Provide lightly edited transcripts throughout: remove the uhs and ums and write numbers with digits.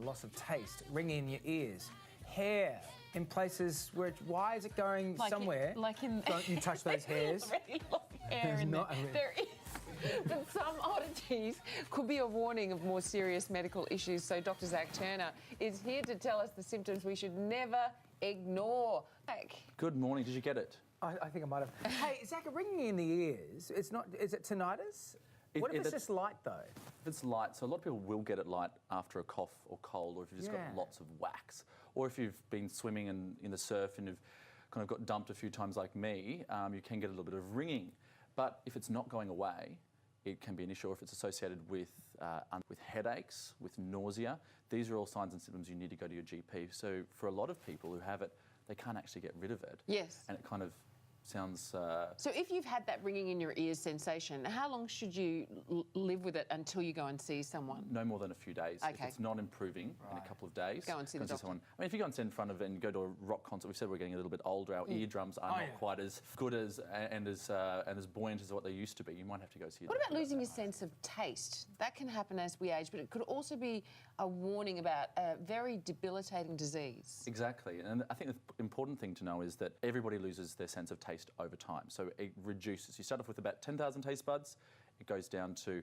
Loss of taste, ringing in your ears, hair in places where why is it going like somewhere? Don't you touch those hairs? Really long hair in there. There is. But some oddities could be a warning of more serious medical issues. So Dr. Zach Turner is here to tell us the symptoms we should never ignore. Good morning. Did you get it? I think I might have. Hey, Zach, ringing in the ears. It's not. Is it tinnitus? What if it's just light though? If it's light, so a lot of people will get it light after a cough or cold, or if you've just got lots of wax, or if you've been swimming in the surf and you've kind of got dumped a few times like me, you can get a little bit of ringing. But if it's not going away, it can be an issue. Or if it's associated with headaches, with nausea, these are all signs and symptoms you need to go to your GP. So for a lot of people who have it, they can't actually get rid of it. Yes. And it kind of sounds... So if you've had that ringing in your ears sensation, how long should you live with it until you go and see someone? No more than a few days. Okay. If it's not improving in a couple of days, go and see the doctor. Someone. I mean, if you go and stand in front of it and go to a rock concert, we've said we're getting a little bit older. Our eardrums are not quite as good as and as buoyant as what they used to be. You might have to go see. What about losing your sense of taste? That can happen as we age, but it could also be a warning about a very debilitating disease. Exactly, and I think the important thing to know is that everybody loses their sense of taste over time. So it reduces. You start off with about 10,000 taste buds. It goes down to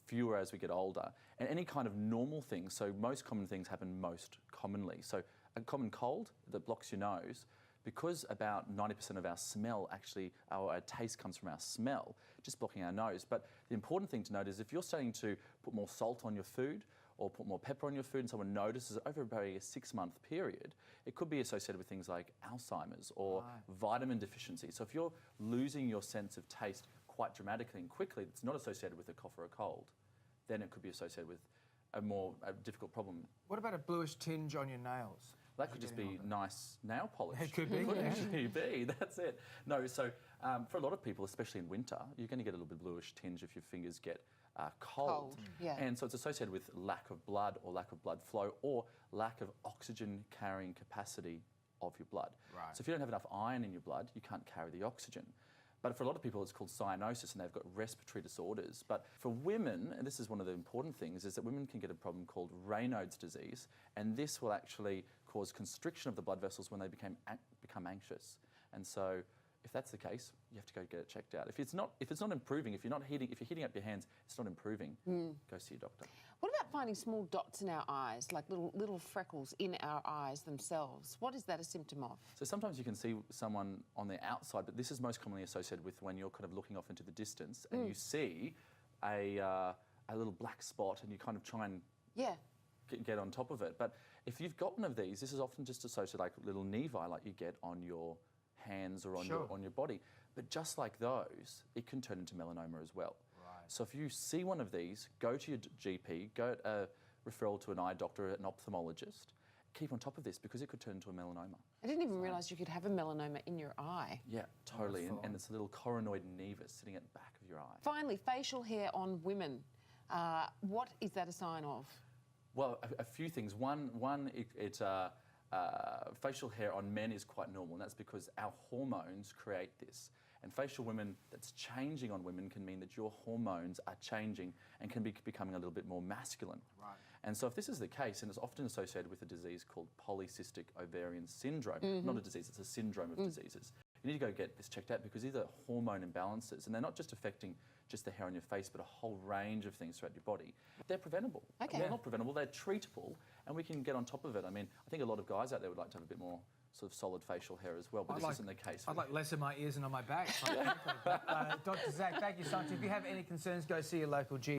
fewer as we get older. And any kind of normal things, so most common things happen most commonly. So a common cold that blocks your nose, because about 90% of our smell, actually, our taste comes from our smell, just blocking our nose. But the important thing to note is if you're starting to put more salt on your food, or put more pepper on your food and someone notices it over about a 6-month period, it could be associated with things like Alzheimer's or vitamin deficiency. So if you're losing your sense of taste quite dramatically and quickly, it's not associated with a cough or a cold, then it could be associated with a more difficult problem. What about a bluish tinge on your nails? That could just be nice nail polish. It could be. It could actually be. That's it. No, so for a lot of people, especially in winter, you're going to get a little bit bluish tinge if your fingers get cold. And so it's associated with lack of blood or lack of blood flow or lack of oxygen carrying capacity of your blood. Right. So if you don't have enough iron in your blood, you can't carry the oxygen. But for a lot of people, it's called cyanosis, and they've got respiratory disorders. But for women, and this is one of the important things, is that women can get a problem called Raynaud's disease, and this will actually cause constriction of the blood vessels when they become anxious. And so if that's the case, you have to go get it checked out. If it's not improving, if you're heating up your hands, it's not improving, go see your doctor. What about finding small dots in our eyes, like little freckles in our eyes themselves? What is that a symptom of? So sometimes you can see someone on the outside, but this is most commonly associated with when you're kind of looking off into the distance and you see a little black spot and you kind of try and get on top of it. But if you've got one of these, this is often just associated like little nevi like you get on your hands or on your body. But just like those, it can turn into melanoma as well. Right. So if you see one of these, go to your GP, go a referral to an eye doctor, an ophthalmologist. Keep on top of this because it could turn into a melanoma. I didn't even realise you could have a melanoma in your eye. Yeah, totally. And it's a little coronoid nevus sitting at the back of your eye. Finally, facial hair on women. What is that a sign of? Well, a few things. One, facial hair on men is quite normal, and that's because our hormones create this. And facial women that's changing on women can mean that your hormones are changing and can be becoming a little bit more masculine. Right. And so if this is the case, and it's often associated with a disease called polycystic ovarian syndrome, not a disease, it's a syndrome of diseases. You need to go get this checked out because these are hormone imbalances, and they're not just affecting just the hair on your face, but a whole range of things throughout your body. They're preventable. Okay. They're not preventable, they're treatable, and we can get on top of it. I mean, I think a lot of guys out there would like to have a bit more sort of solid facial hair as well, but this isn't the case. I'd like less in my ears and on my back. Dr. Zach, thank you so much. If you have any concerns, go see your local GP.